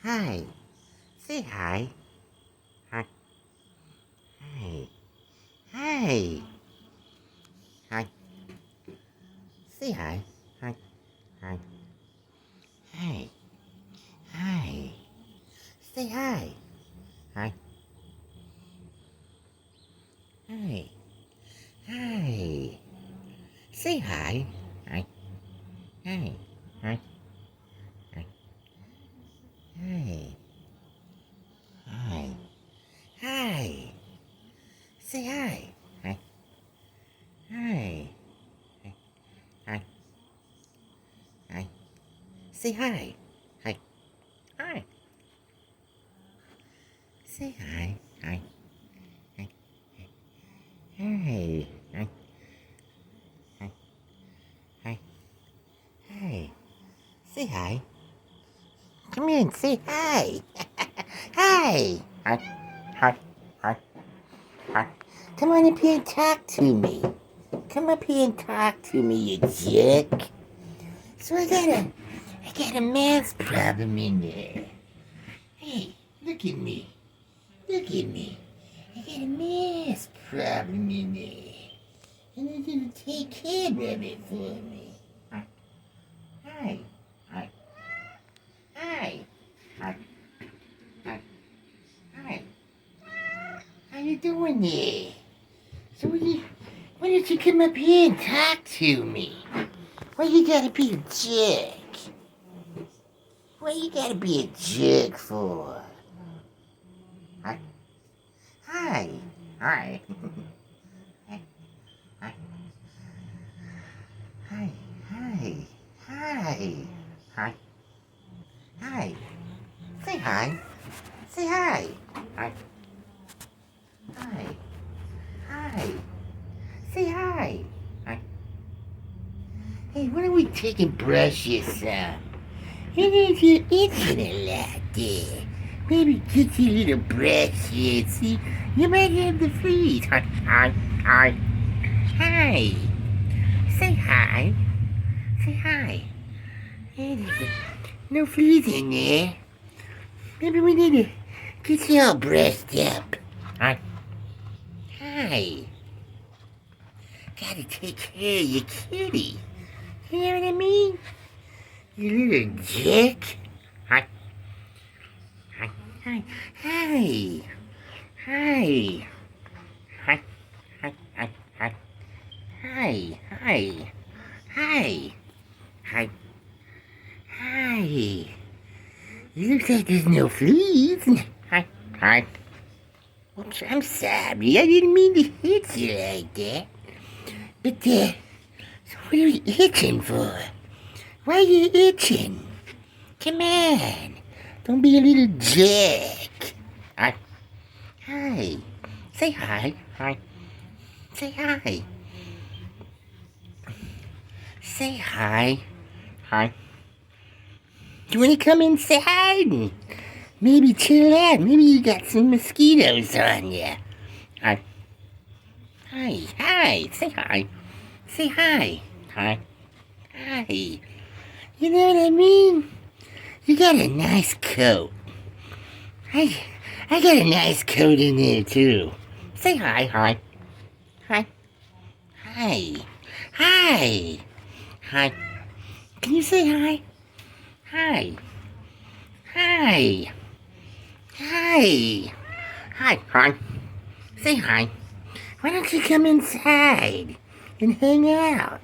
Hi. Say hi. Hi. Hi. Hi. Hi. Say hi. Hi. Hi. Hi. Hi. Say hi. Hi. Hi. Hi. Say hi. Hi. Hi. Hi. Hi. Hi. Hi. Hi. Say hi. Hi. Hi. Hi. Hi. Hi. Say hi. Hi. Hi. Say hi. Hi. Hi. Hi. Hi. Hi. Hi. Hi. Say hi. Come in, say hi. Hi. Hi. Hi. Hi. Hi. Come on up here and talk to me. Come up here and talk to me, you jerk. So I got a math problem in there. Hey, look at me. Look at me. I got a math problem in there. And you're gonna take care of it for me. Hi. Hi. Hi. Hi. Hi. Hi. Hi. How you doing there? So why don't you come up here and talk to me? Why you gotta be a jerk? Why you gotta be a jerk for? Hi. Hi. Hi. Hi. Hi. Hi. Hi. Hi. Hi. Hi. Say hi. Say hi. Hi. Hi. Hi. Say hi. Hi. Hey, when are we taking brushes some? And if you're itching a lot there, maybe get your little brushes. See, you might have the fleas. Hi. Hi. Hi. Hi. Say hi. Say hi. Hey, there's no fleas in there. Maybe we need to get you all brushed up. Hi. Hi. Gotta take care of your kitty. You know what I mean? You little jerk. Hi. Hi. Hi. Hi. Hi. Hi. Hi. Hi. Hi. Hi. Hi. Hi. Hi. Hi. It looks like there's no fleas. Hi. Hi. Oops, I'm sorry. I didn't mean to hit you like that. But, so what are you itching for? Why are you itching? Come on. Don't be a little jerk. Hi. Hi. Say hi. Hi. Say hi. Say hi. Hi. You want to come inside and maybe chill out? Maybe you got some mosquitoes on you. Hi. Hi. Hi. Say hi. Say hi. Hi. Hi. You know what I mean? You got a nice coat. I, I got a nice coat in there too. Say hi. Hi. Hi. Hi. Hi. Hi. Can you say hi? Hi. Hi. Hi. Hi, hon. Say hi. Why don't you come inside and hang out?